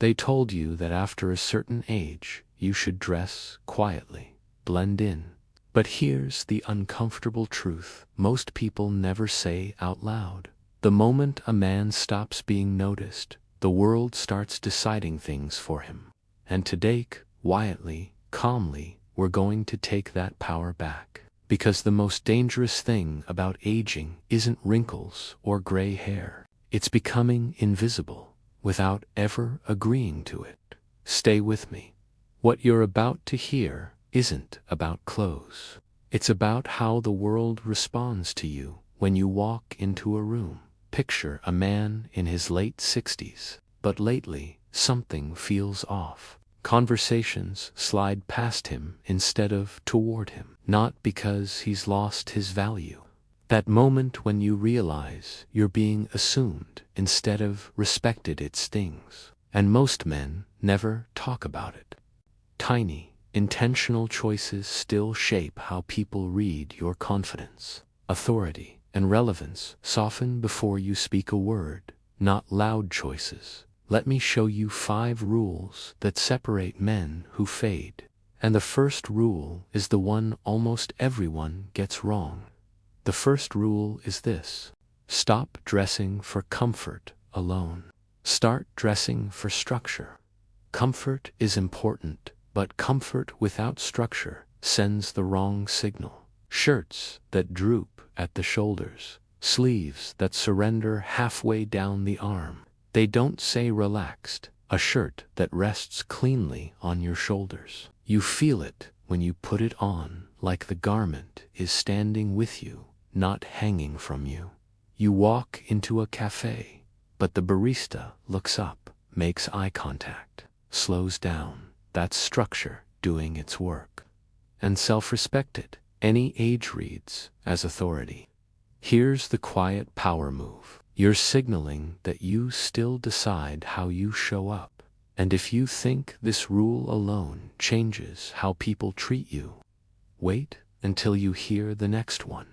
They told you that after a certain age, you should dress quietly, blend in. But here's the uncomfortable truth most people never say out loud. The moment a man stops being noticed, the world starts deciding things for him. And today, quietly, calmly, we're going to take that power back. Because the most dangerous thing about aging isn't wrinkles or gray hair. It's becoming invisible without ever agreeing to it. Stay with me. What you're about to hear isn't about clothes. It's about how the world responds to you when you walk into a room. Picture a man in his late 60s, but lately something feels off. Conversations slide past him instead of toward him, not because he's lost his value. That moment when you realize you're being assumed instead of respected, it stings. And most men never talk about it. Tiny, intentional choices still shape how people read your confidence. Authority and relevance soften before you speak a word, not loud choices. Let me show you 5 rules that separate men who fade. And the first rule is the one almost everyone gets wrong. The first rule is this: stop dressing for comfort alone. Start dressing for structure. Comfort is important, but comfort without structure sends the wrong signal. Shirts that droop at the shoulders, sleeves that surrender halfway down the arm. They don't say relaxed. A shirt that rests cleanly on your shoulders. You feel it when you put it on, like the garment is standing with you, not hanging from you. You walk into a cafe, but the barista looks up, makes eye contact, slows down. That's structure doing its work. And self-respected. Any age reads as authority. Here's the quiet power move. You're signaling that you still decide how you show up. And if you think this rule alone changes how people treat you, wait until you hear the next one.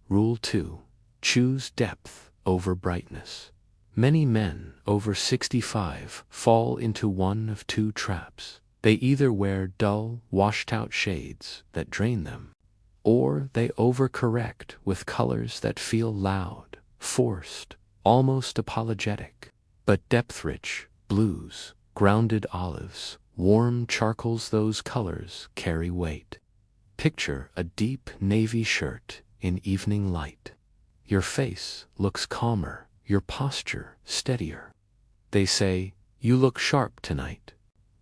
Rule 2. Choose depth over brightness. Many men over 65 fall into one of 2 traps. They either wear dull, washed-out shades that drain them, or they overcorrect with colors that feel loud, forced, almost apologetic. But depth-rich blues, grounded olives, warm charcoals, those colors carry weight. Picture a deep navy shirt in evening light. Your face looks calmer, your posture steadier. They say, "You look sharp tonight."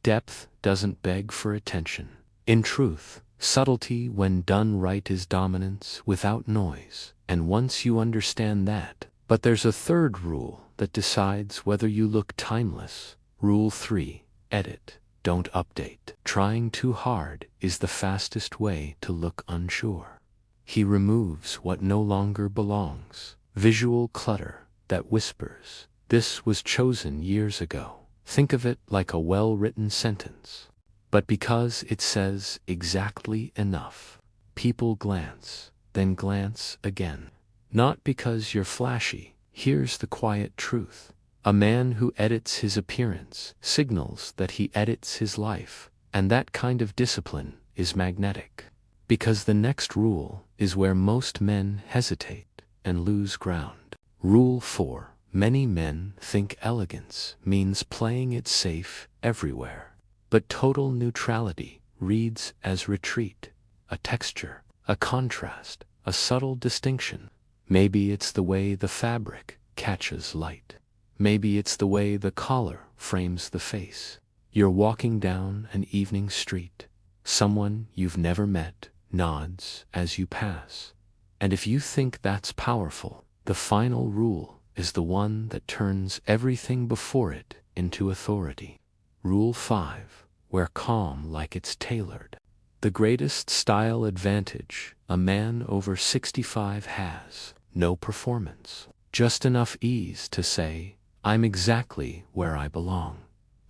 Depth doesn't beg for attention. In truth, subtlety when done right is dominance without noise. And once you understand that, but there's a third rule that decides whether you look timeless. Rule 3. Edit, don't update. Trying too hard is the fastest way to look unsure. He removes what no longer belongs. Visual clutter that whispers, "This was chosen years ago." Think of it like a well-written sentence. But because it says exactly enough, people glance, then glance again. Not because you're flashy. Here's the quiet truth. A man who edits his appearance signals that he edits his life, and that kind of discipline is magnetic. Because the next rule is where most men hesitate and lose ground. Rule 4. Many men think elegance means playing it safe everywhere. But total neutrality reads as retreat, a texture, a contrast, a subtle distinction. Maybe it's the way the fabric catches light. Maybe it's the way the collar frames the face. You're walking down an evening street. Someone you've never met nods as you pass. And if you think that's powerful, the final rule is the one that turns everything before it into authority. Rule 5. Wear calm like it's tailored. The greatest style advantage a man over 65 has: no performance. Just enough ease to say, "I'm exactly where I belong."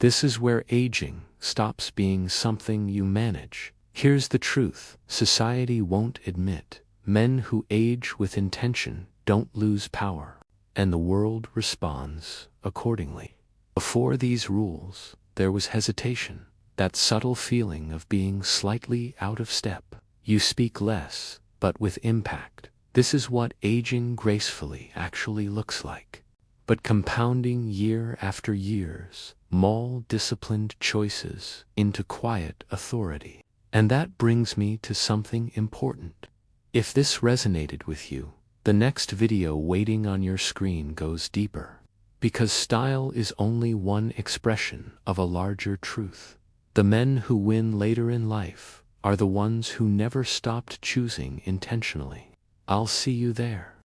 This is where aging stops being something you manage. Here's the truth society won't admit. Men who age with intention don't lose power, and the world responds accordingly. Before these rules, there was hesitation, that subtle feeling of being slightly out of step. You speak less, but with impact. This is what aging gracefully actually looks like. But compounding year after years, small disciplined choices into quiet authority. And that brings me to something important. If this resonated with you, the next video waiting on your screen goes deeper. Because style is only one expression of a larger truth. The men who win later in life are the ones who never stopped choosing intentionally. I'll see you there.